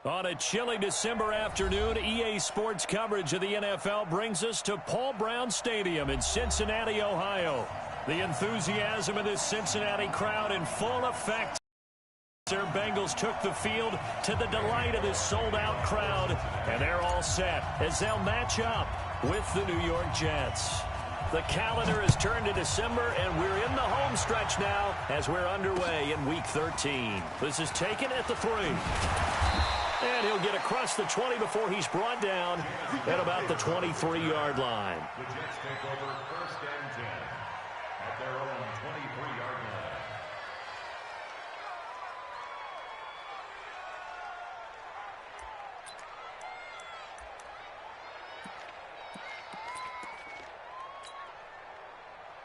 On a chilly December afternoon, EA Sports coverage of the NFL brings us to Paul Brown Stadium in Cincinnati, Ohio. The enthusiasm of this Cincinnati crowd in full effect. Their Bengals took the field to the delight of this sold-out crowd, and they're all set as they'll match up with the New York Jets. The calendar has turned to December, and we're in the home stretch now as we're underway in Week 13. This is taken at the 3. And he'll get across the 20 before he's brought down at about the 23-yard line. The Jets take over 1st and 10 at their own 23-yard line.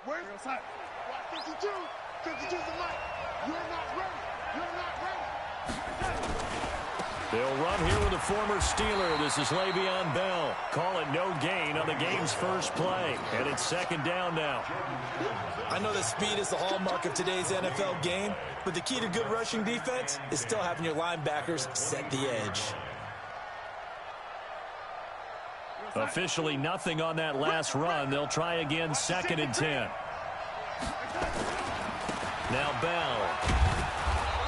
Where's your side? 52. 52's the mic. You're not ready. You're not ready. They'll run here with a former Steeler. This is Le'Veon Bell. Call it no gain on the game's first play. And it's 2nd down now. I know that speed is the hallmark of today's NFL game, but the key to good rushing defense is still having your linebackers set the edge. Officially nothing on that last run. They'll try again 2nd and 10. Now Bell.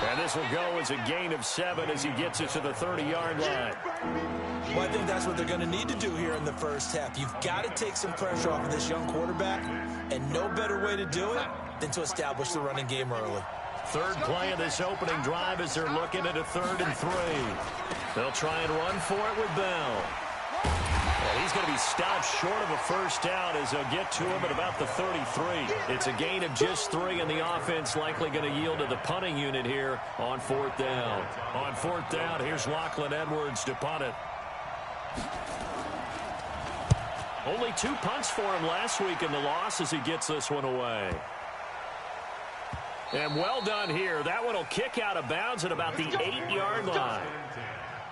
And this will go as a gain of 7 as he gets it to the 30-yard line. Well, I think that's what they're going to need to do here in the first half. You've got to take some pressure off of this young quarterback, and no better way to do it than to establish the running game early. 3rd play of this opening drive as they're looking at a 3rd and 3. They'll try and run for it with Bell. And he's going to be stopped short of a 1st down as they'll get to him at about the 33. It's a gain of just 3, and the offense likely going to yield to the punting unit here on 4th down. On 4th down, here's Lachlan Edwards to punt it. Only 2 punts for him last week in the loss as he gets this one away. And well done here. That one will kick out of bounds at about the 8-yard line.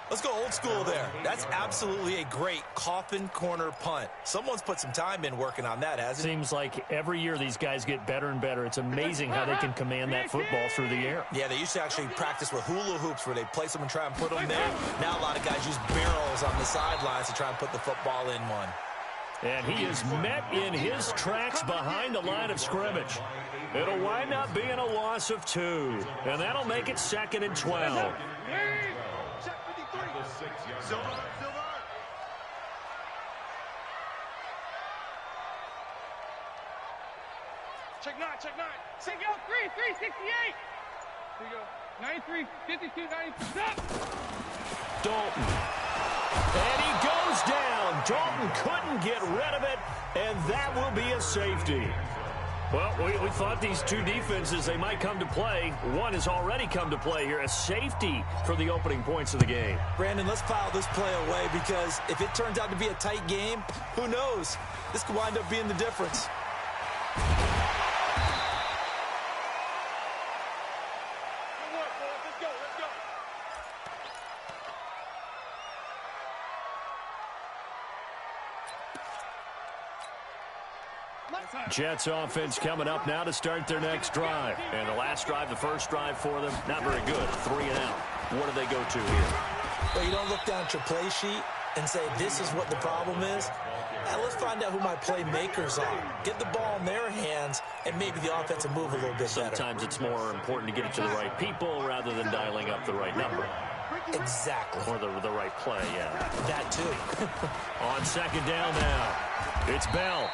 Let's go old school there. That's absolutely a great coffin corner punt. Someone's put some time in working on that, hasn't he? Seems like every year these guys get better and better. It's amazing how they can command that football through the air. Yeah, they used to actually practice with hula hoops where they place them and try and put them there. Now a lot of guys use barrels on the sidelines to try and put the football in one. And he is met in his tracks behind the line of scrimmage. It'll wind up being a loss of 2. And that'll make it 2nd and 12. Silver. Check 9. Check out 368. Here you go. 93, 52, 93. Stop. Dalton. And he goes down. Dalton couldn't get rid of it, and that will be a safety. Well, we thought these 2 defenses, they might come to play. One has already come to play here, a safety for the opening points of the game. Brandon, let's file this play away because if it turns out to be a tight game, who knows? This could wind up being the difference. Jets offense coming up now to start their next drive. And the last drive, the first drive for them, not very good. 3 and out. What do they go to here? Well, you don't look down at your play sheet and say, this is what the problem is. Now, let's find out who my playmakers are. Get the ball in their hands, and maybe the offense will move a little bit better. Sometimes it's more important to get it to the right people rather than dialing up the right number. Exactly. Or the right play, yeah. That too. On 2nd down now, it's Bell.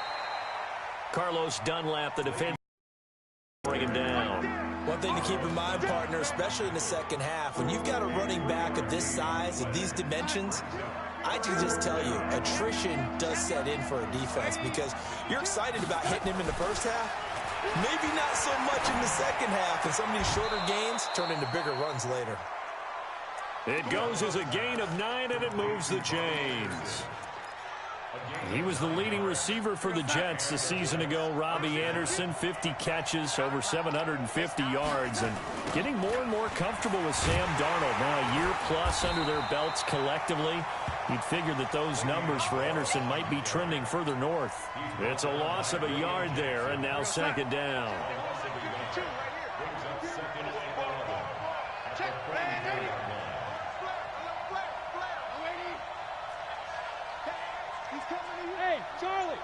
Carlos Dunlap, the defense, bring him down. One thing to keep in mind, partner, especially in the second half, when you've got a running back of this size, of these dimensions, I can just tell you, attrition does set in for a defense because you're excited about hitting him in the first half. Maybe not so much in the second half, and some of these shorter gains turn into bigger runs later. It goes as a gain of 9, and it moves the chains. He was the leading receiver for the Jets a season ago. Robbie Anderson, 50 catches, over 750 yards, and getting more and more comfortable with Sam Darnold. Now a year plus under their belts collectively. You'd figure that those numbers for Anderson might be trending further north. It's a loss of a yard there, and now 2nd down. He's coming to you. Hey, Charlie.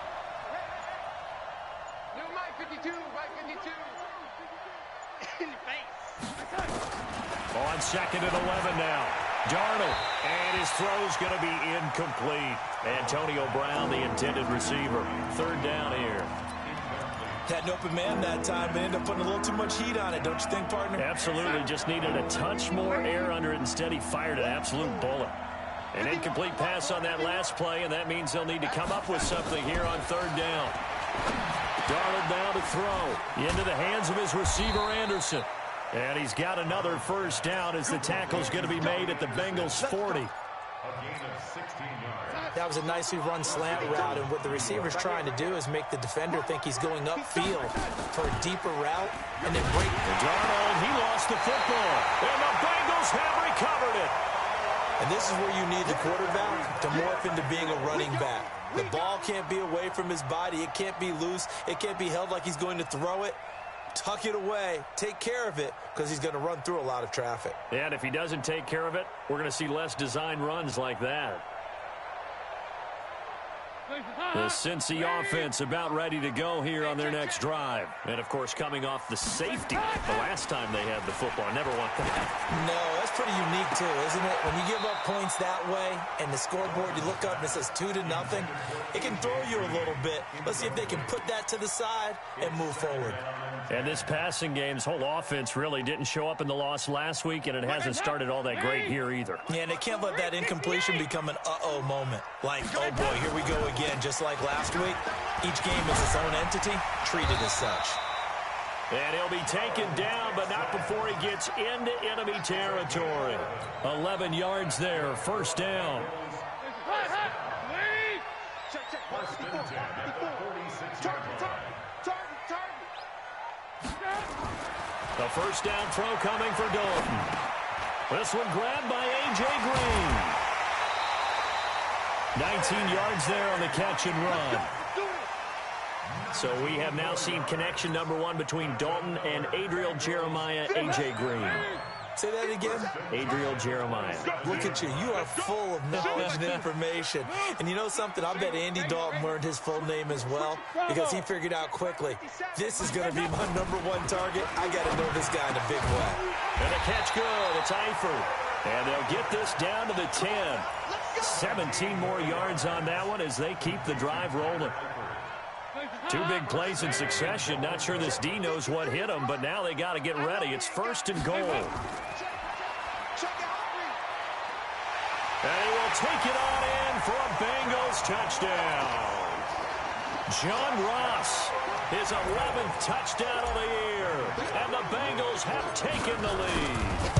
New Mike 52, Mike 52. In your face. On 2nd and 11 now. Darnold, and his throw's going to be incomplete. Antonio Brown, the intended receiver. 3rd down here. Had an open man that time, but ended up putting a little too much heat on it, don't you think, partner? Absolutely. Just needed a touch more air under it. Instead, he fired an absolute bullet. An incomplete pass on that last play, and that means they'll need to come up with something here on 3rd down. Darnold now to throw into the hands of his receiver, Anderson. And he's got another 1st down as the tackle's going to be made at the Bengals 40. That was a nicely run slant route, and what the receiver's trying to do is make the defender think he's going upfield for a deeper route and then break. And Darnold, he lost the football, and the Bengals have recovered it. And this is where you need the quarterback to morph into being a running back. The ball can't be away from his body. It can't be loose. It can't be held like he's going to throw it. Tuck it away. Take care of it because he's going to run through a lot of traffic. And if he doesn't take care of it, we're going to see less design runs like that. The Cincy offense about ready to go here on their next drive. And, of course, coming off the safety the last time they had the football. Never want that. No, that's pretty unique, too, isn't it? When you give up points that way and the scoreboard, you look up and it says 2-0, it can throw you a little bit. Let's see if they can put that to the side and move forward. And this passing game's whole offense really didn't show up in the loss last week, and it hasn't started all that great here either. Yeah, and they can't let that incompletion become an uh-oh moment. Like, oh, boy, here we go again, just like last week. Each game is its own entity, treated as such. And he'll be taken down, but not before he gets into enemy territory. 11 yards there, 1st down. The 1st down throw coming for Dalton. This one grabbed by A.J. Green. 19 yards there on the catch and run. So we have now seen connection number 1 between Dalton and Adriel Jeremiah, A.J. Green. Say that again? Adriel Jeremiah. Look at you. You are full of knowledge and information. And you know something? I bet Andy Dalton learned his full name as well because he figured out quickly, this is going to be my number 1 target. I got to know this guy in a big way. And a catch good. It's Eifert. And they'll get this down to the 10. 17 more yards on that one as they keep the drive rolling. 2 big plays in succession. Not sure this D knows what hit him, but now they got to get ready. It's 1st and goal. And he will take it on in for a Bengals touchdown. John Ross, his 11th touchdown of the year. And the Bengals have taken the lead.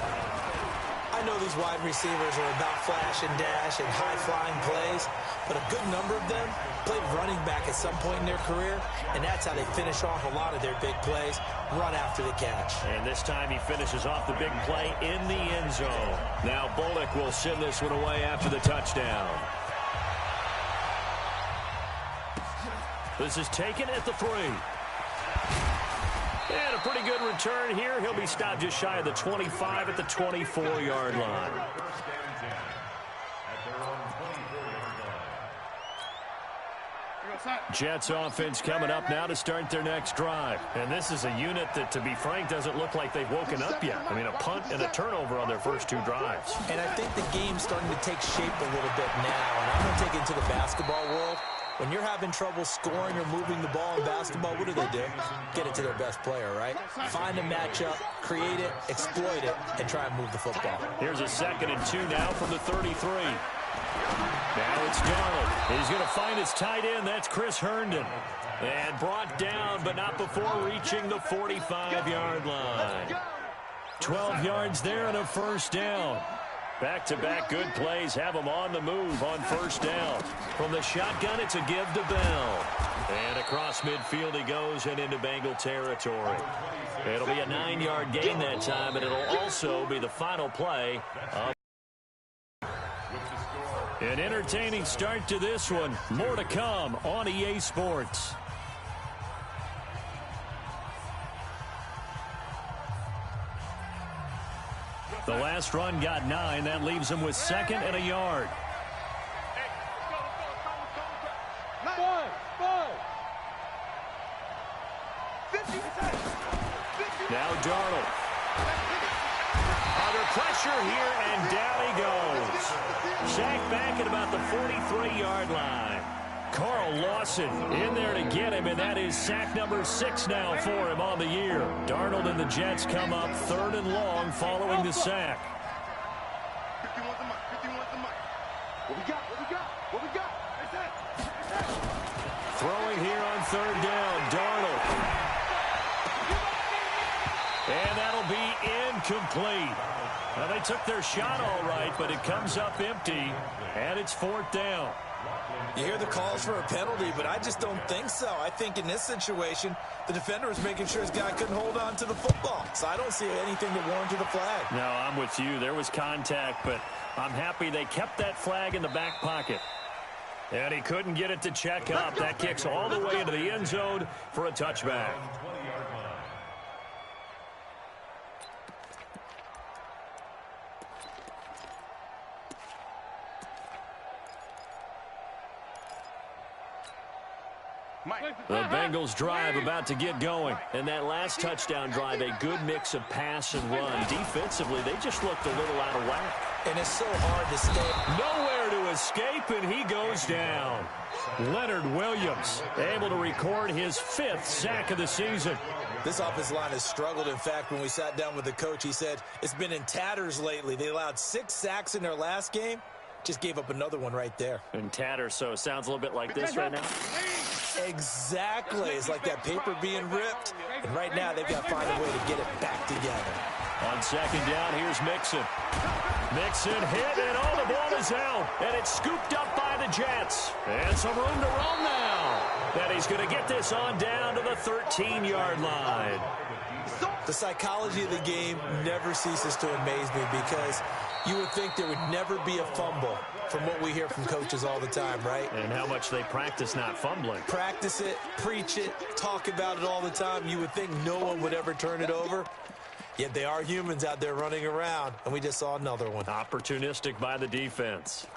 I know these wide receivers are about flash and dash and high-flying plays, but a good number of them played running back at some point in their career, and that's how they finish off a lot of their big plays, run after the catch. And this time he finishes off the big play in the end zone. Now Bullock will send this one away after the touchdown. This is taken at the 3. And a pretty good return here. He'll be stopped just shy of the 25 at the 24-yard line. Jets offense coming up now to start their next drive. And this is a unit that, to be frank, doesn't look like they've woken up yet. I mean, a punt and a turnover on their first 2 drives. And I think the game's starting to take shape a little bit now. And I'm going to take it into the basketball world. When you're having trouble scoring or moving the ball in basketball, what do? Get it to their best player, right? Find a matchup, create it, exploit it, and try and move the football. Here's a 2nd and 2 now from the 33. Now it's Darnold. He's going to find his tight end. That's Chris Herndon. And brought down, but not before reaching the 45-yard line. 12 yards there and a 1st down. Back-to-back good plays have them on the move on 1st down. From the shotgun, it's a give to Bell. And across midfield he goes and into Bengal territory. It'll be a 9-yard gain that time, and it'll also be the final play of an entertaining start to this one. More to come on EA Sports. The last run got 9. That leaves him with 2nd and a yard. Now Darnold. Under pressure here, and down he goes. Sacked back at about the 43-yard line. Carl Lawson in there to get him, and that is sack number 6 now for him on the year. Darnold and the Jets come up 3rd and long following the sack. 51 the mic. 51 the mic. What we got? What we got? What we got? Throwing here on 3rd down, Darnold. And that'll be incomplete. Now, they took their shot all right, but it comes up empty, and it's 4th down. You hear the calls for a penalty, but I just don't think so. I think in this situation, the defender was making sure his guy couldn't hold on to the football. So I don't see anything that warranted a flag. No, I'm with you. There was contact, but I'm happy they kept that flag in the back pocket. And he couldn't get it to check up. That kicks all the way into the end zone for a touchback. The Bengals drive about to get going. And that last touchdown drive, a good mix of pass and run. Defensively, they just looked a little out of whack. And it's so hard to stay. Nowhere to escape, and he goes down. Leonard Williams able to record his 5th sack of the season. This offensive line has struggled. In fact, when we sat down with the coach, he said it's been in tatters lately. They allowed 6 sacks in their last game. Just gave up another one right there. In tatters, so it sounds a little bit like this right now. Exactly. It's like that paper being ripped. And right now, they've got to find a way to get it back together. On 2nd down, here's Mixon. Mixon hit, and the ball is out. And it's scooped up by the Jets. And some room to roam now. And he's going to get this on down to the 13-yard line. The psychology of the game never ceases to amaze me because you would think there would never be a fumble from what we hear from coaches all the time, right? And how much they practice not fumbling. Practice it, preach it, talk about it all the time. You would think no one would ever turn it over. Yet they are humans out there running around, and we just saw another one. Opportunistic by the defense.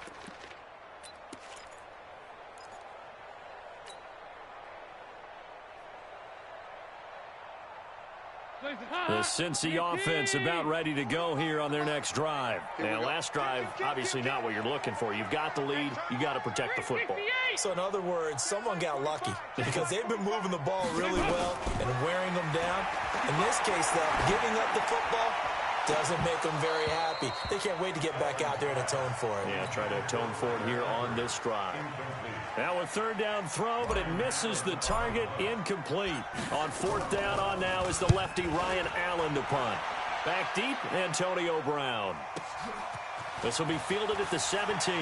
The Cincy offense about ready to go here on their next drive. Now, last drive, obviously not what you're looking for. You've got the lead. You got to protect the football. So, in other words, someone got lucky because they've been moving the ball really well and wearing them down. In this case, though, giving up the football doesn't make them very happy. They can't wait to get back out there and atone for it. Yeah, try to atone for it here on this drive. Now a 3rd down throw, but it misses the target, incomplete. On 4th down on now is the lefty Ryan Allen to punt. Back deep, Antonio Brown. This will be fielded at the 17.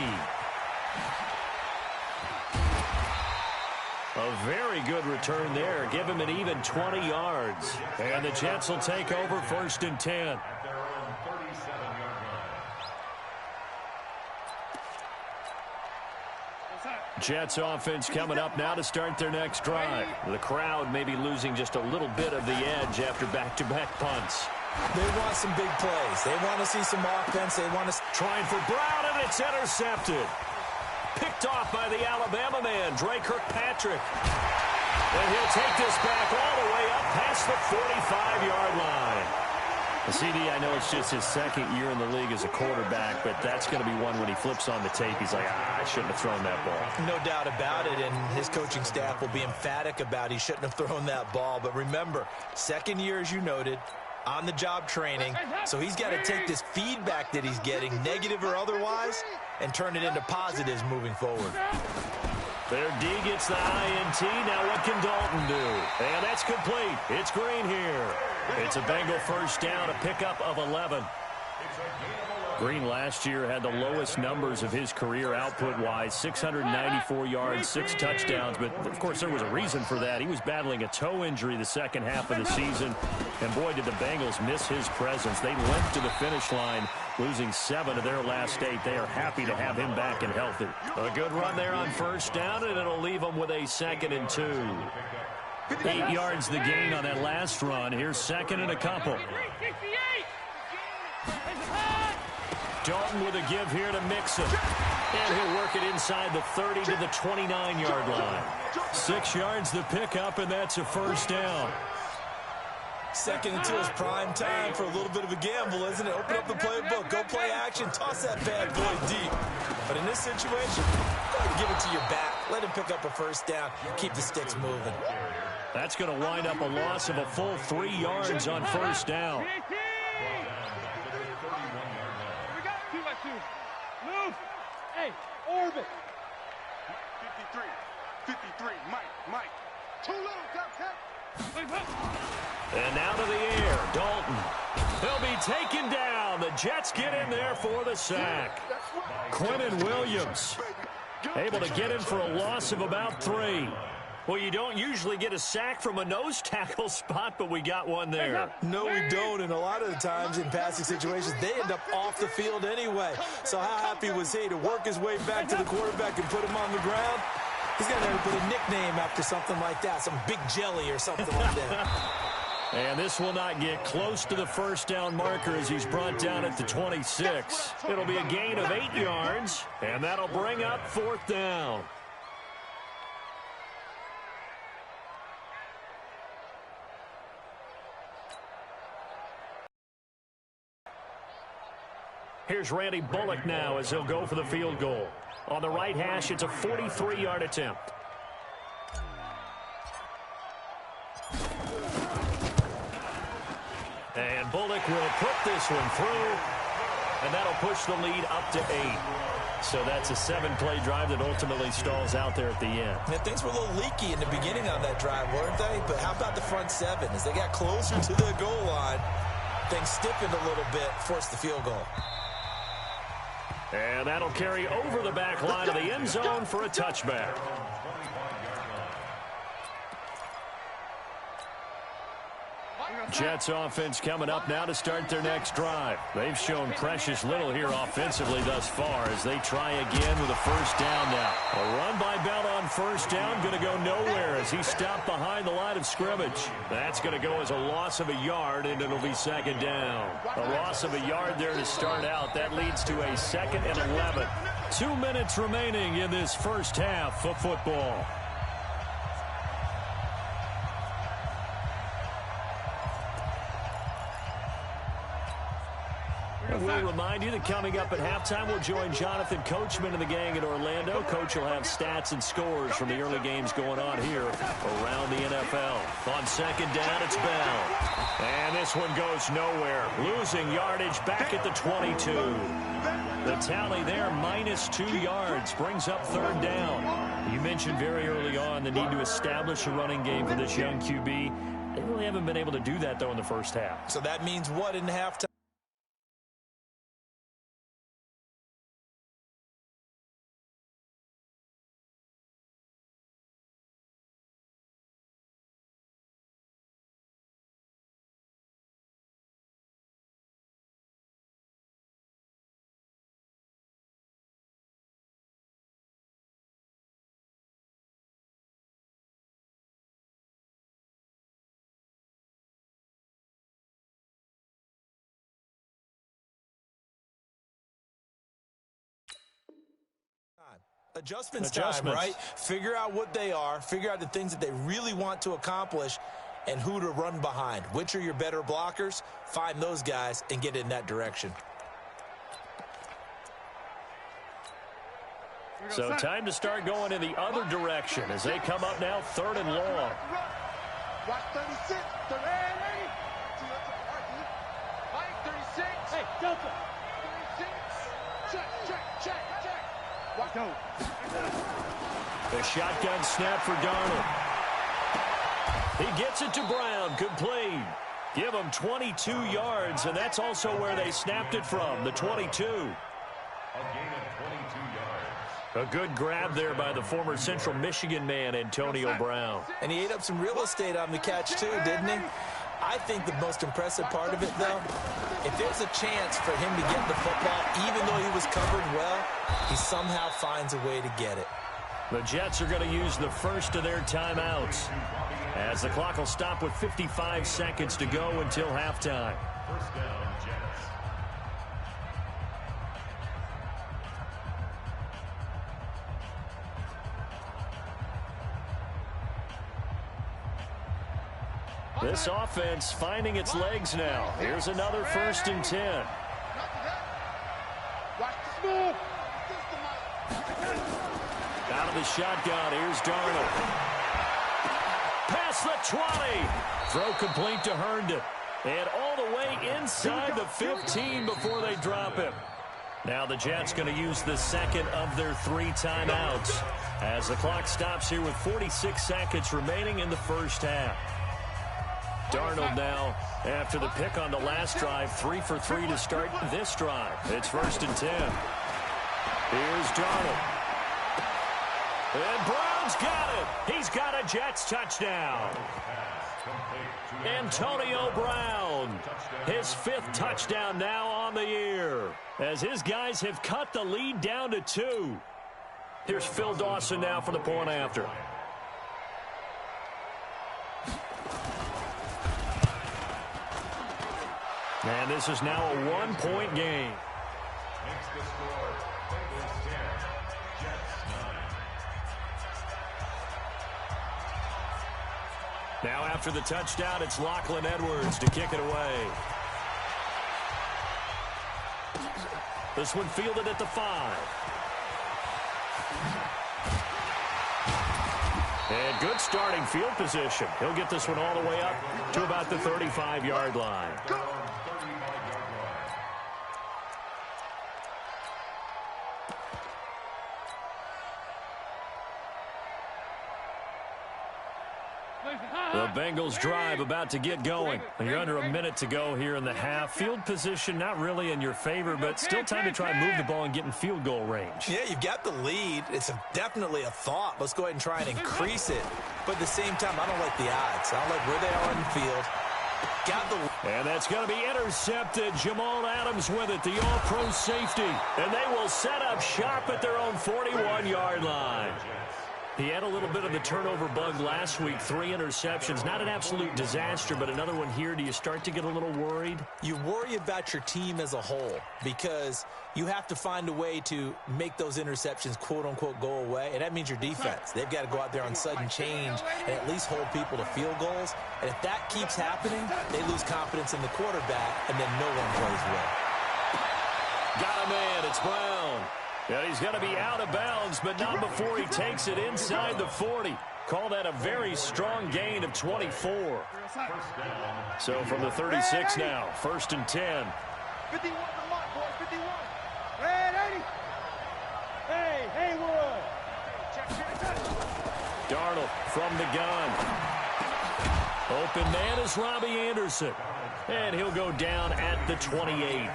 A very good return there. Give him an even 20 yards. And the Jets will take over 1st and 10. Jets offense coming up now to start their next drive. The crowd may be losing just a little bit of the edge after back-to-back punts. They want some big plays. They want to see some offense. They want to... Trying for Brown, and it's intercepted. Picked off by the Alabama man, Dre Kirkpatrick. And he'll take this back all the way up past the 45-yard line. The CD, I know it's just his 2nd year in the league as a quarterback, but that's going to be one when he flips on the tape. He's like, I shouldn't have thrown that ball. No doubt about it, and his coaching staff will be emphatic about he shouldn't have thrown that ball. But remember, 2nd year, as you noted, on-the-job training, so he's got to take this feedback that he's getting, negative or otherwise, and turn it into positives moving forward. Their D gets the INT. Now what can Dalton do? And that's complete. It's Green here. It's a Bengal 1st down, a pickup of 11. Green last year had the lowest numbers of his career output-wise, 694 yards, 6 touchdowns. But, of course, there was a reason for that. He was battling a toe injury the second half of the season. And, boy, did the Bengals miss his presence. They limped to the finish line, losing 7 of their last 8. They are happy to have him back and healthy. A good run there on 1st down, and it'll leave them with a 2nd and 2. 8 yards the gain on that last run. Here's 2nd and a couple. Dalton with a give here to Mixon. And he'll work it inside the 30 to the 29-yard line. 6 yards the pickup, and that's a 1st down. Second and 2 is prime time for a little bit of a gamble, isn't it? Open up the playbook, go play action, toss that bad boy deep. But in this situation, go ahead and give it to your back. Let him pick up a first down. Keep the sticks moving. That's going to wind up a loss of a full 3 yards on first down. Move. Hey, orbit. 53, Mike. Too low, Cupcake. And now to the air, Dalton. He'll be taken down. The Jets get in there for the sack. Quentin Williams able to get in for a loss of about 3. Well, you don't usually get a sack from a nose tackle spot, but we got one there. No, we don't, and a lot of the times in passing situations, they end up off the field anyway. So how happy was he to work his way back to the quarterback and put him on the ground? He's going to have to put a nickname after something like that, some Big Jelly or something like that. And this will not get close to the first down marker as he's brought down at the 26. It'll be a gain of 8 yards, and that'll bring up 4th down. Here's Randy Bullock now as he'll go for the field goal. On the right hash, it's a 43-yard attempt. And Bullock will put this one through, and that'll push the lead up to 8. So that's a 7-play drive that ultimately stalls out there at the end. And things were a little leaky in the beginning on that drive, weren't they? But how about the front 7? As they got closer to the goal line, things stiffened a little bit, forced the field goal. And that'll carry over the back line of the end zone for a touchback. Jets offense coming up now to start their next drive. They've shown precious little here offensively thus far as they try again with a first down now. A run by Bell on first down, going to go nowhere as he stopped behind the line of scrimmage. That's going to go as a loss of a yard, and it'll be 2nd down. A loss of a yard there to start out. That leads to a 2nd and 11. 2 minutes remaining in this first half of football. We'll remind you that coming up at halftime, we'll join Jonathan Coachman and the gang in Orlando. Coach will have stats and scores from the early games going on here around the NFL. On 2nd down, it's Bell. And this one goes nowhere. Losing yardage back at the 22. The tally there, -2 yards, brings up 3rd down. You mentioned very early on the need to establish a running game for this young QB. They really haven't been able to do that, though, in the first half. So that means what in halftime? Adjustments time, right? Figure out what they are, figure out the things that they really want to accomplish, and who to run behind. Which are your better blockers? Find those guys and get in that direction. So time to start going in the other direction as they come up now 3rd and long. Watch 36. 36. Hey, Delta. 36. Check. Watch go. The shotgun snap for Darnold. He gets it to Brown. Complete. Give him 22 yards, and that's also where they snapped it from, the 22. A gain of 22 yards. A good grab there by the former Central Michigan man, Antonio Brown. And he ate up some real estate on the catch, too, didn't he? I think the most impressive part of it, though, if there's a chance for him to get the football, even though he was covered well, he somehow finds a way to get it. The Jets are going to use the first of their timeouts as the clock will stop with 55 seconds to go until halftime. First down, Jets. This offense finding its legs now. Here's another 1st and 10. Out of the shotgun, here's Darnold. Past the 20. Throw complete to Herndon. And all the way inside the 15 before they drop him. Now the Jets going to use the second of their 3 timeouts as the clock stops here with 46 seconds remaining in the first half. Darnold now, after the pick on the last drive, 3 for 3 to start this drive. It's 1st and 10. Here's Darnold. And Brown's got it. He's got a Jets touchdown. Antonio Brown, his 5th touchdown now on the year, as his guys have cut the lead down to 2. Here's Phil Dawson now for the point after. And this is now a 1-point game. Makes the score Bengals 10, Jets 9. Now after the touchdown, it's Lachlan Edwards to kick it away. This one fielded at the 5. And good starting field position. He'll get this one all the way up to about the 35-yard line. The Bengals drive about to get going. You're under a minute to go here in the half. Field position not really in your favor, but still time to try and move the ball and get in field goal range. Yeah, you've got the lead. It's definitely a thought. Let's go ahead and try and increase it. But at the same time, I don't like the odds. I don't like where they are in the field. Got the... And that's going to be intercepted. Jamal Adams with it, the all-pro safety. And they will set up shop at their own 41-yard line. He had a little bit of the turnover bug last week, 3 interceptions. Not an absolute disaster, but another one here. Do you start to get a little worried? You worry about your team as a whole because you have to find a way to make those interceptions, quote-unquote, go away, and that means your defense. They've got to go out there on sudden change and at least hold people to field goals. And if that keeps happening, they lose confidence in the quarterback, and then no one plays well. Got a man. It's Brown. Yeah, he's going to be out of bounds, but not before he takes it inside the 40. Call that a very strong gain of 24. So from the 36 now, 1st and 10. 51 for Mark, boys, 51. Red 80. Hey, Haywood. Darnold from the gun. Open man is Robbie Anderson. And he'll go down at the 28.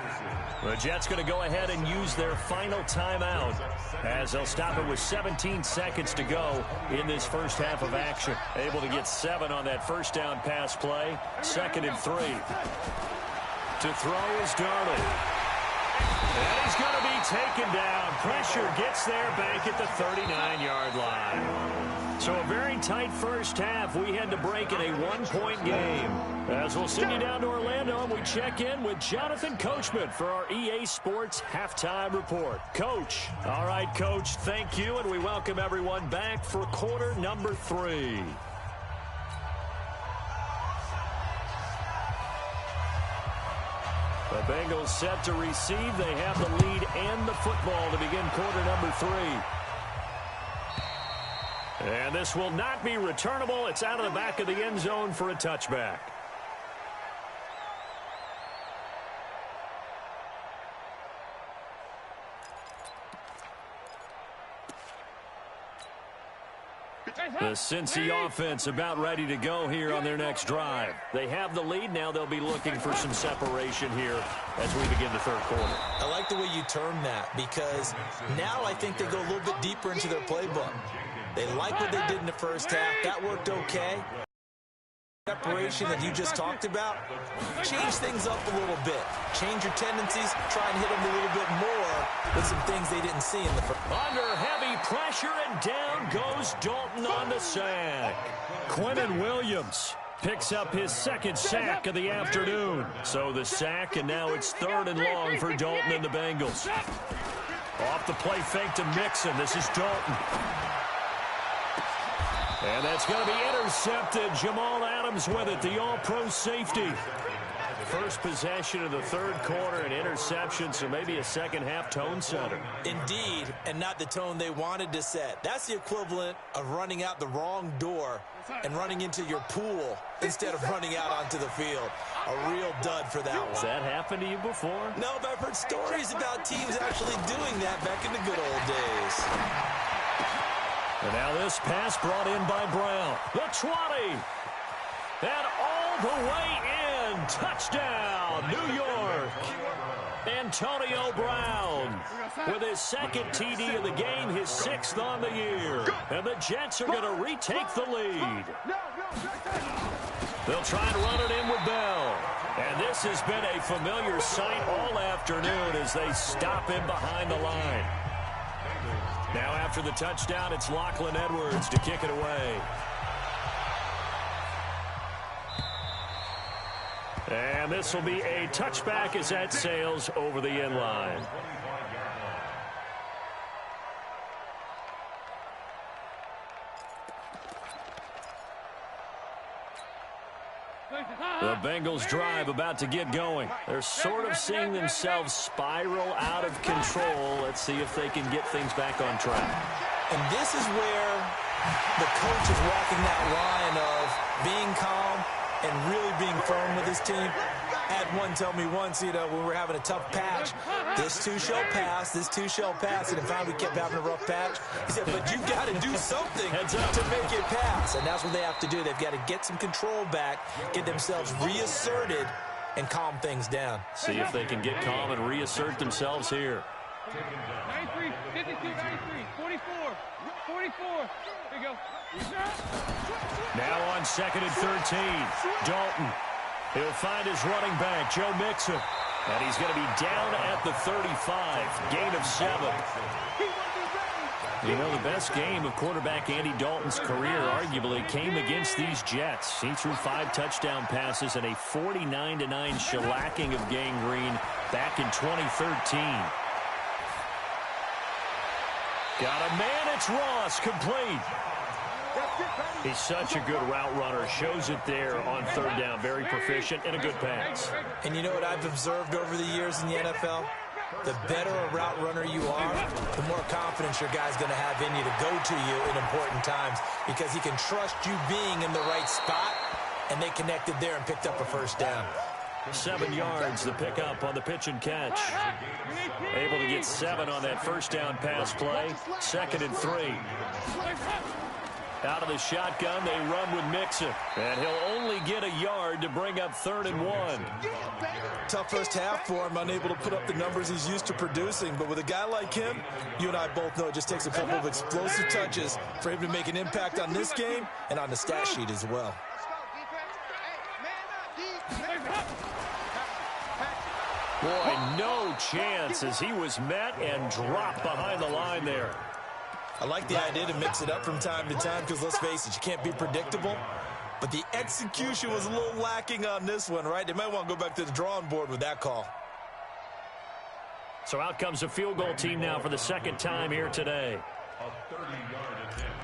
The Jets going to go ahead and use their final timeout as they'll stop it with 17 seconds to go in this first half of action. Able to get 7 on that first down pass play. 2nd and 3. To throw is Darnold. And he's going to be taken down. Pressure gets there back at the 39-yard line. So a very tight first half. We had to break in a 1-point game. As we'll send you down to Orlando, and we check in with Jonathan Coachman for our EA Sports Halftime Report. Coach. All right, Coach, thank you, and we welcome everyone back for quarter number 3. The Bengals set to receive. They have the lead and the football to begin quarter number 3. And this will not be returnable. It's out of the back of the end zone for a touchback. The Cincy offense about ready to go here on their next drive. They have the lead. Now they'll be looking for some separation here as we begin the third quarter. I like the way you term that because now I think they go a little bit deeper into their playbook. They like what they did in the first half. That worked okay. Separation that you just talked about, change things up a little bit. Change your tendencies, try and hit them a little bit more with some things they didn't see in the first. Under heavy pressure, and down goes Dalton on the sack. Quinnen Williams picks up his 2nd sack of the afternoon. So the sack, and now it's 3rd and long for Dalton and the Bengals. Off the play fake to Mixon. This is Dalton. And that's going to be intercepted. Jamal Adams with it, the all-pro safety. First possession of the third quarter, an interception, so maybe a second-half tone setter. Indeed, and not the tone they wanted to set. That's the equivalent of running out the wrong door and running into your pool instead of running out onto the field. A real dud for that one. Has that happened to you before? No, but I've heard stories about teams actually doing that back in the good old days. And now this pass brought in by Brown. The 20. And all the way in. Touchdown, New York. Antonio Brown with his second TD of the game, his 6th on the year. And the Jets are going to retake the lead. They'll try and run it in with Bell. And this has been a familiar sight all afternoon as they stop him behind the line. Now after the touchdown, it's Lachlan Edwards to kick it away. And this will be a touchback as that sails over the end line. The Bengals drive about to get going. They're sort of seeing themselves spiral out of control. Let's see if they can get things back on track. And this is where the coach is walking that line of being calm and really being firm with his team. Had one tell me once, when we were having a tough patch, this too shall pass, this too shall pass. And in fact, we kept having a rough patch. He said, but you've got to do something to make it pass. And that's what they have to do. They've got to get some control back, get themselves reasserted, and calm things down. See if they can get calm and reassert themselves here. 93, 52, 93, 44, 44. There you go. Now on 2nd and 13, Dalton. He'll find his running back, Joe Mixon. And he's going to be down at the 35. Gain of 7. You know, the best game of quarterback Andy Dalton's career arguably came against these Jets. He threw 5 touchdown passes and a 49-9 shellacking of Gang Green back in 2013. Got a man, it's Ross, complete. He's such a good route runner. Shows it there on 3rd down. Very proficient and a good pass. And you know what I've observed over the years in the NFL? The better a route runner you are, the more confidence your guy's going to have in you to go to you in important times because he can trust you being in the right spot, and they connected there and picked up a 1st down. 7 yards, the pickup on the pitch and catch. Able to get 7 on that 1st down pass play. 2nd and 3. Out of the shotgun, they run with Mixon. And he'll only get a yard to bring up 3rd and 1. Tough first half for him, unable to put up the numbers he's used to producing. But with a guy like him, you and I both know it just takes a couple of explosive touches for him to make an impact on this game and on the stat sheet as well. Boy, no chance as he was met and dropped behind the line there. I like the idea to mix it up from time to time because, let's face it, you can't be predictable. But the execution was a little lacking on this one, right? They might want to go back to the drawing board with that call. So out comes a field goal team now for the 2nd time here today. A 30-yard attempt.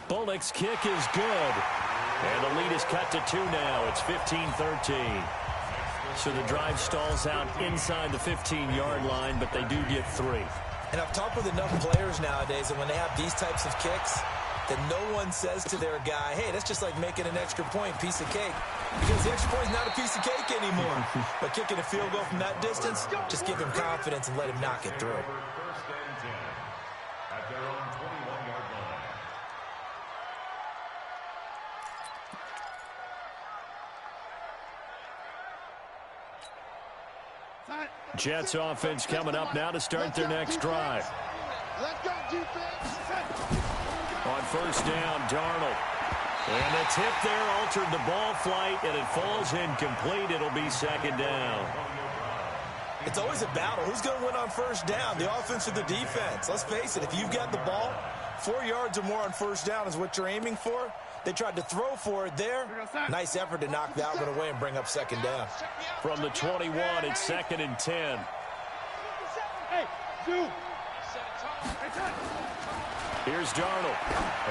Bullock's kick is good. And the lead is cut to 2 now. It's 15-13. So the drive stalls out inside the 15-yard line, but they do get 3. And I've talked with enough players nowadays that when they have these types of kicks, that no one says to their guy, hey, that's just like making an extra point, piece of cake. Because the extra point is not a piece of cake anymore. But kicking a field goal from that distance, just give him confidence and let him knock it through. 1st and 10 at their own 21-yard line. Jets offense coming up now to start their next drive. Let's go, defense. On 1st down, Darnold. And the tip there altered the ball flight, and it falls incomplete. It'll be 2nd down. It's always a battle. Who's going to win on 1st down, the offense or the defense? Let's face it, if you've got the ball, 4 yards or more on 1st down is what you're aiming for. They tried to throw for it there. Nice effort to knock that one away and bring up 2nd down. From the 21, it's 2nd and 10. Hey, 2. Here's Darnold.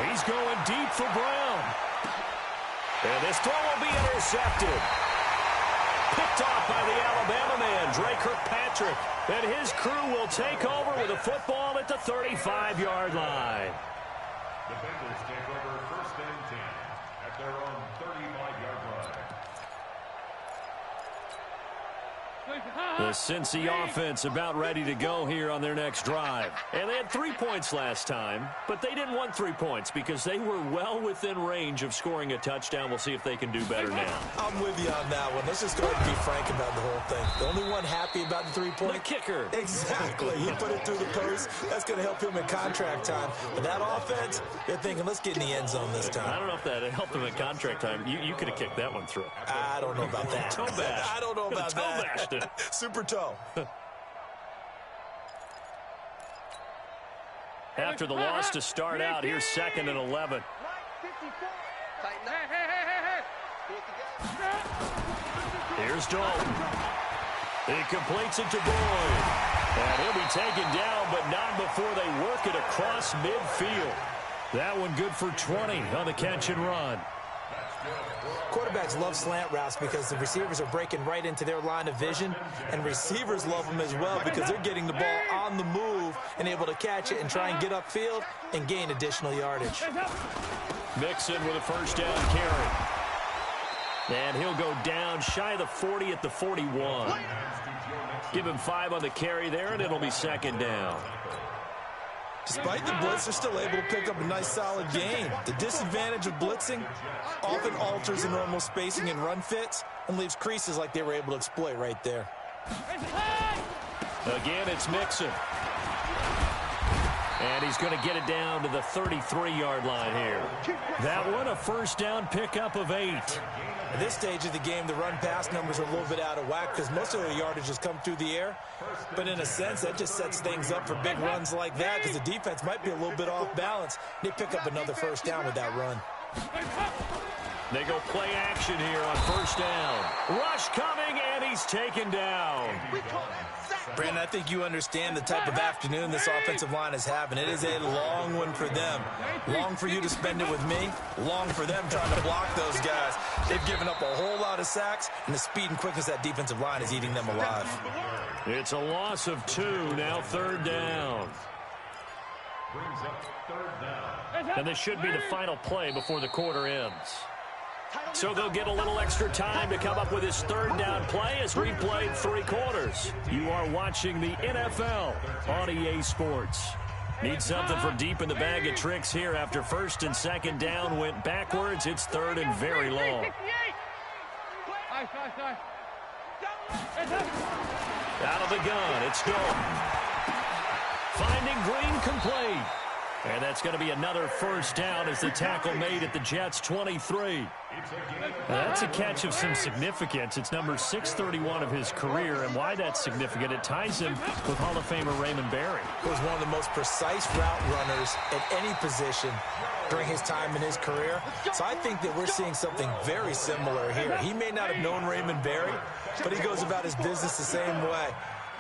He's going deep for Brown. And this throw will be intercepted. Picked off by the Alabama man, Dre Kirkpatrick. And his crew will take over with a football at the 35-yard line. The Bengals take over 1st and 10 at their own 35-yard line. The Cincy offense about ready to go here on their next drive. And they had 3 points last time, but they didn't want 3 points because they were well within range of scoring a touchdown. We'll see if they can do better now. I'm with you on that one. Let's just go ahead and be frank about the whole thing. The only one happy about the 3-point? The kicker. Exactly. He put it through the post. That's going to help him in contract time. But that offense, they're thinking, let's get in the end zone this time. I don't know if that helped him in contract time. You could have kicked that one through. I don't know about that. Toe bash. I don't know about toe that. Bashed it. Super toe. After the loss to start out, here's 2nd and 11. Here's Dalton. He completes it to Boyd. And he'll be taken down, but not before they work it across midfield. That one good for 20 on the catch and run. Quarterbacks love slant routes because the receivers are breaking right into their line of vision, and receivers love them as well because they're getting the ball on the move and able to catch it and try and get upfield and gain additional yardage. Mixon with a 1st down carry. And he'll go down shy of the 40 at the 41. Give him 5 on the carry there, and it'll be 2nd down. Despite the blitz, they're still able to pick up a nice solid gain. The disadvantage of blitzing often alters the normal spacing and run fits and leaves creases like they were able to exploit right there. Again, it's Mixon. And he's going to get it down to the 33-yard line here. That one, a 1st down pickup of 8. At this stage of the game, the run-pass numbers are a little bit out of whack because most of the yardage has come through the air. But in a sense, that just sets things up for big runs like that because the defense might be a little bit off balance. They pick up another 1st down with that run. They go play action here on 1st down. Rush coming, and he's taken down. Brandon, I think you understand the type of afternoon this offensive line is having. It is a long one for them. Long for you to spend it with me. Long for them trying to block those guys. They've given up a whole lot of sacks, and the speed and quickness of that defensive line is eating them alive. It's a loss of 2, now 3rd down. Brings up 3rd down. And this should be the final play before the quarter ends. So they'll get a little extra time to come up with his 3rd down play as we played 3 quarters. You are watching the NFL on EA Sports. Need something from deep in the bag of tricks here after 1st and 2nd down went backwards. It's 3rd and very long. Out of the gun, it's Dalton. Finding Green complete. And that's going to be another 1st down as the tackle made at the Jets' 23. That's a catch of some significance. It's number 631 of his career, and why that's significant, it ties him with Hall of Famer Raymond Berry. He was one of the most precise route runners at any position during his time in his career. So I think that we're seeing something very similar here. He may not have known Raymond Berry, but he goes about his business the same way.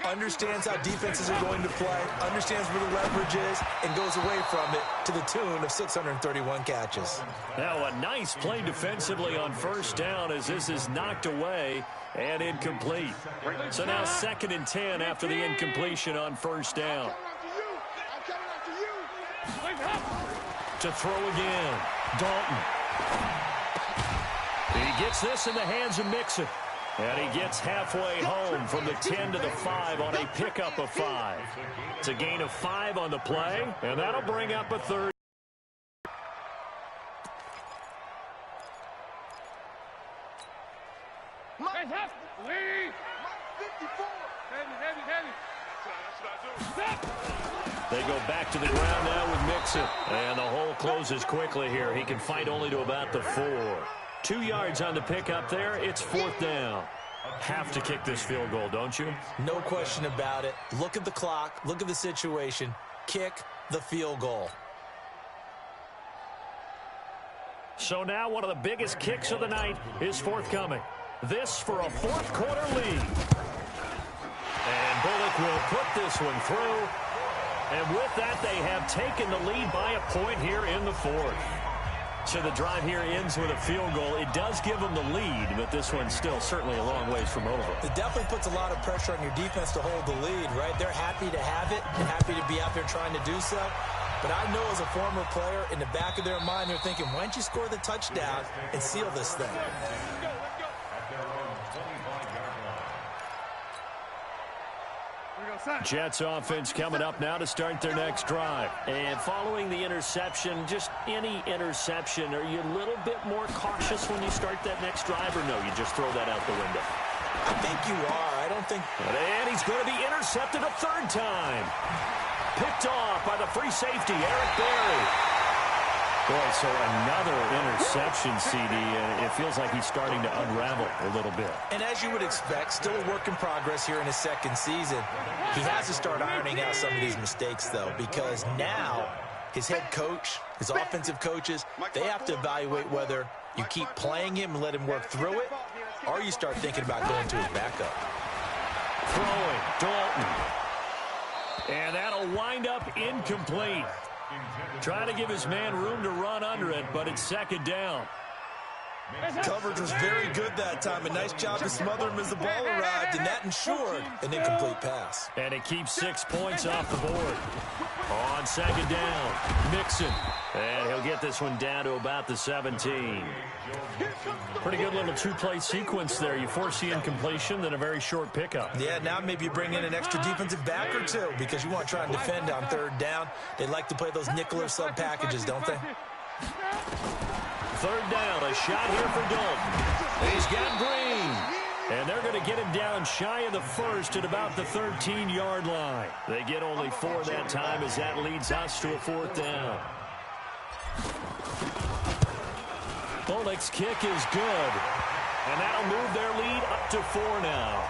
Understands how defenses are going to play, understands where the leverage is, and goes away from it to the tune of 631 catches. Now a nice play defensively on 1st down as this is knocked away and incomplete. So now 2nd and 10 after the incompletion on 1st down. To throw again, Dalton. He gets this in the hands of Mixon. And he gets halfway home from the 10 to the 5 on a pickup of 5. It's a gain of 5 on the play, and that'll bring up a 3rd. They go back to the ground now with Mixon. And the hole closes quickly here. He can fight only to about the 4. 2 yards on the pickup there. It's 4th down. Have to kick this field goal, don't you? No question about it. Look at the clock. Look at the situation. Kick the field goal. So now one of the biggest kicks of the night is forthcoming. This for a 4th quarter lead. And Bullock will put this one through. And with that, they have taken the lead by a point here in the fourth. So the drive here ends with a field goal. It does give them the lead, but this one's still certainly a long ways from over. It definitely puts a lot of pressure on your defense to hold the lead, right? They're happy to have it and happy to be out there trying to do so. But I know as a former player, in the back of their mind, they're thinking, why don't you score the touchdown and seal this thing? Jets offense coming up now to start their next drive. And following the interception, just any interception, are you a little bit more cautious when you start that next drive, or no, you just throw that out the window? I think you are. I don't think... And he's going to be intercepted a third time. Picked off by the free safety, Eric Berry. Boy, so another interception, CD, and it feels like he's starting to unravel a little bit. And as you would expect, still a work in progress here in his second season. He has to start ironing out some of these mistakes, though, because now his head coach, his offensive coaches, they have to evaluate whether you keep playing him and let him work through it, or you start thinking about going to his backup. Throwing, Dalton. And that'll wind up incomplete. Trying to give his man room to run under it, but it's second down. Coverage was very good that time. A nice job to smother him as the ball arrived, and that ensured an incomplete pass. And it keeps 6 points off the board. On second down, Mixon. And he'll get this one down to about the 17. Pretty good little two-play sequence there. You force the incompletion, then a very short pickup. Yeah, now maybe you bring in an extra defensive back or two because you want to try and defend on third down. They like to play those nickel or sub packages, don't they? Third down, a shot here for Dalton. He's got Green. And they're going to get him down shy of the first at about the 13-yard line. They get only 4 that time as that leads us to a fourth down. Bullock's kick is good. And that'll move their lead up to 4 now.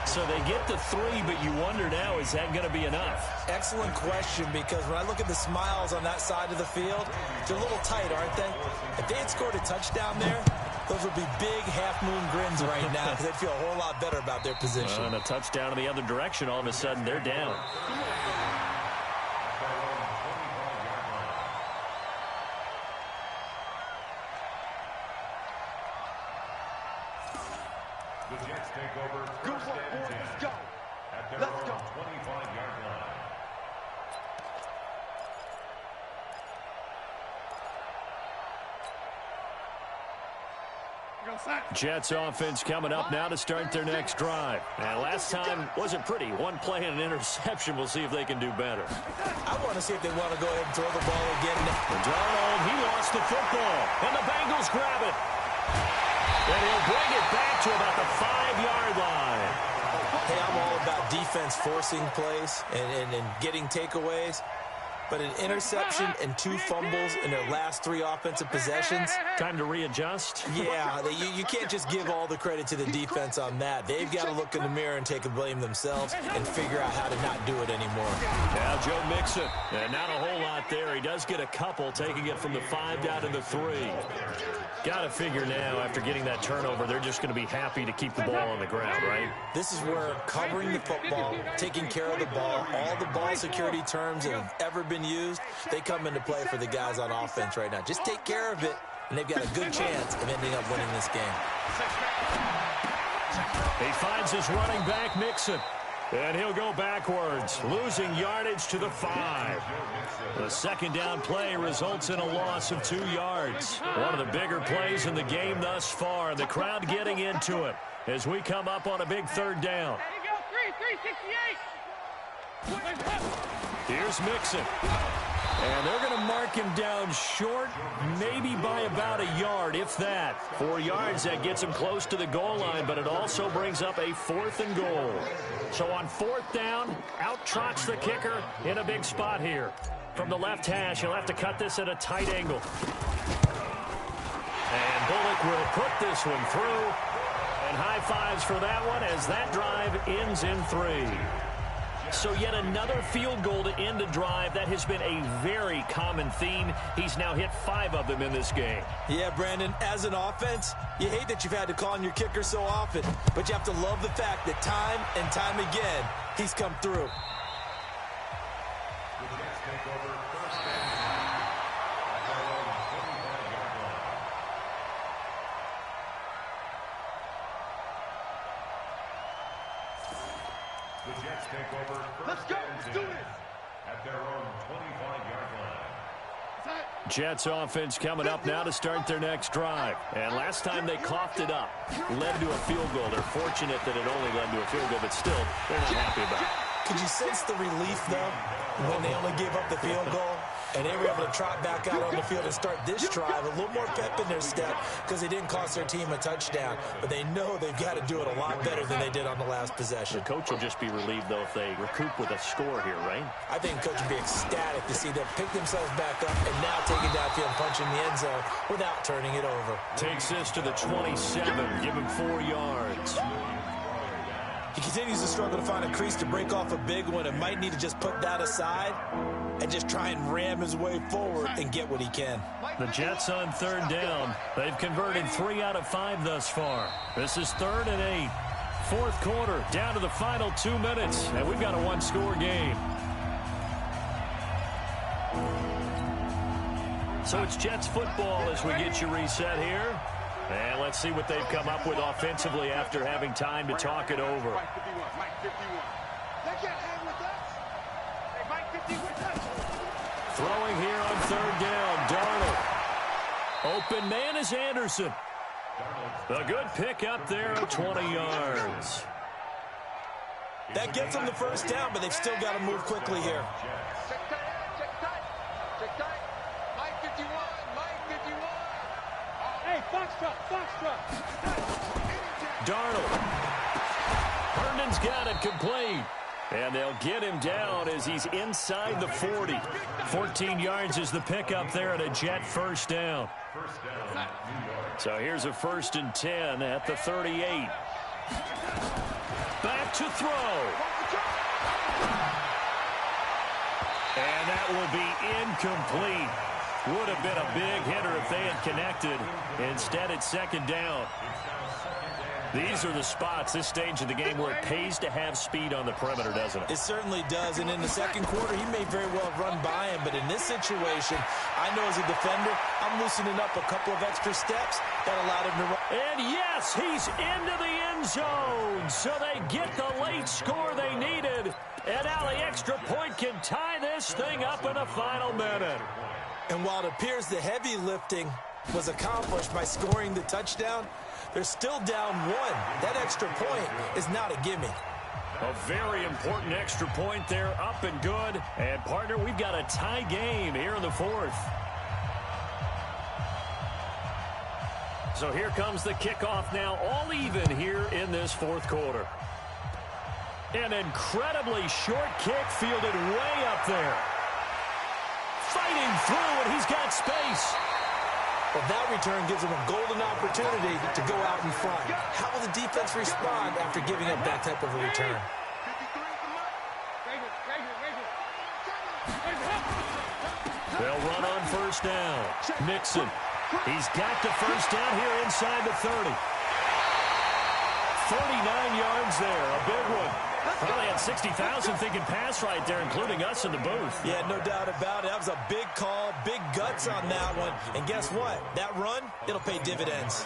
So they get to 3, but you wonder now, is that going to be enough? Excellent question, because when I look at the smiles on that side of the field, they're a little tight, aren't they? If they had scored a touchdown there, those would be big half-moon grins right now because they'd feel a whole lot better about their position. And a touchdown in the other direction, all of a sudden they're down. The Jets take over first and 10 at their own 25-yard line. Jets offense coming up now to start their next drive. And last time wasn't pretty. One play and an interception. We'll see if they can do better. I want to see if they want to go ahead and throw the ball again. Donald, he lost the football. And the Bengals grab it. And he'll bring it back to about the 5-yard line. Hey, I'm all about defense forcing plays and getting takeaways. But an interception and 2 fumbles in their last 3 offensive possessions. Time to readjust. Yeah, you can't just give all the credit to the defense on that. They've got to look in the mirror and take the blame themselves and figure out how to not do it anymore. Now Joe Mixon. And not a whole lot there. He does get a couple, taking it from the 5 down to the 3. Got to figure now, after getting that turnover, they're just going to be happy to keep the ball on the ground, right? This is where covering the football, taking care of the ball, all the ball security terms that have ever been used, they come into play for the guys on offense right now. Just take care of it, and they've got a good chance of ending up winning this game. He finds his running back, Mixon. And he'll go backwards, losing yardage to the 5. The second down play results in a loss of 2 yards. One of the bigger plays in the game thus far. The crowd getting into it as we come up on a big third down. Here's Mixon. And they're going to mark him down short, maybe by about a yard, if that. 4 yards, that gets him close to the goal line, but it also brings up a 4th and goal. So on 4th down, out trots the kicker in a big spot here. From the left hash, he'll have to cut this at a tight angle. And Bullock will put this one through. And high fives for that one as that drive ends in 3. So yet another field goal to end a drive. That has been a very common theme. He's now hit 5 of them in this game. Yeah, Brandon, as an offense, you hate that you've had to call on your kicker so often, but you have to love the fact that time and time again, he's come through. The Jets take over Let's first go. and Let's do 10 this. at their own 25-yard line. Jets offense coming up now to start their next drive. And last time they coughed it up, led to a field goal. They're fortunate that it only led to a field goal, but still, they're not happy about it. Could you sense the relief, though, when they only gave up the field goal and they were able to trot back out on the field and start this drive? A little more pep in their step because they didn't cost their team a touchdown. But they know they've got to do it a lot better than they did on the last possession. The coach will just be relieved, though, if they recoup with a score here, right? I think the coach would be ecstatic to see them pick themselves back up and now take it downfield and punch in the end zone without turning it over. Takes this to the 27, give him 4 yards. He continues to struggle to find a crease to break off a big one and might need to just put that aside and just try and ram his way forward and get what he can. The Jets on 3rd down. They've converted 3 out of 5 thus far. This is 3rd and 8. 4th quarter, down to the final 2 minutes, and we've got a 1-score game. So it's Jets football as we get you reset here. And let's see what they've come up with offensively after having time to talk it over. Mike 51. They can't hang with us. Hey, Mike 51. Throwing here on 3rd down, Darnold. Open man is Anderson. A good pick up there of 20 yards. That gets them the first down, but they've still got to move quickly here. Check tight. Mike 51. Hey, Foxtrot. Darnold. Herndon's got it complete. And they'll get him down as he's inside the 40. 14 yards is the pickup there at a Jet first down. So here's a 1st and 10 at the 38. Back to throw. And that will be incomplete. Would have been a big hitter if they had connected. Instead, it's 2nd down. These are the spots, this stage of the game, where it pays to have speed on the perimeter, doesn't it? It certainly does, and in the 2nd quarter, he may very well run by him, but in this situation, I know as a defender, I'm loosening up a couple of extra steps that allowed him to run. And yes, he's into the end zone, so they get the late score they needed, and now the extra point can tie this thing up in the final minute. And while it appears the heavy lifting was accomplished by scoring the touchdown, they're still down 1. That extra point is not a gimme. A very important extra point there, up and good. And, partner, we've got a tie game here in the 4th. So here comes the kickoff now, all even here in this 4th quarter. An incredibly short kick fielded way up there. Fighting through, and he's got space. Well, that return gives him a golden opportunity to go out in front. How will the defense respond after giving up that type of a return? They'll run on 1st down. Mixon. He's got the 1st down here inside the 30. 39 yards there, a big one. Probably had 60,000 thinking pass right there, including us in the booth. Yeah, no doubt about it. That was a big call, big guts on that one. And guess what? That run, it'll pay dividends.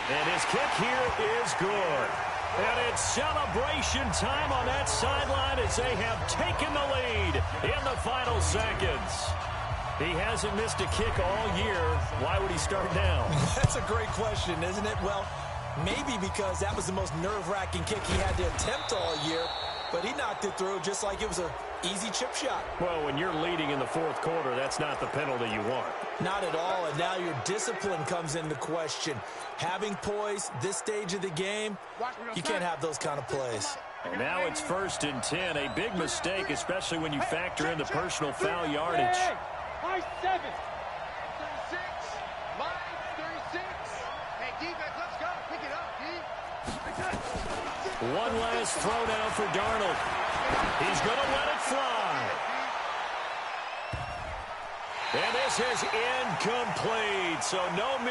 And his kick here is good. And it's celebration time on that sideline as they have taken the lead in the final seconds. He hasn't missed a kick all year. Why would he start now? That's a great question, isn't it? Well, maybe because that was the most nerve-wracking kick he had to attempt all year, but he knocked it through just like it was an easy chip shot. Well, when you're leading in the 4th quarter, that's not the penalty you want. Not at all, and now your discipline comes into question. Having poise this stage of the game, you can't have those kind of plays. And now it's 1st and 10, a big mistake, especially when you factor in the personal foul yardage. High 7. 36. Mike 36. Hey, defense, let's go. Pick it up, D. One last throw now for Darnold. He's going to let it fly. And this is incomplete, so no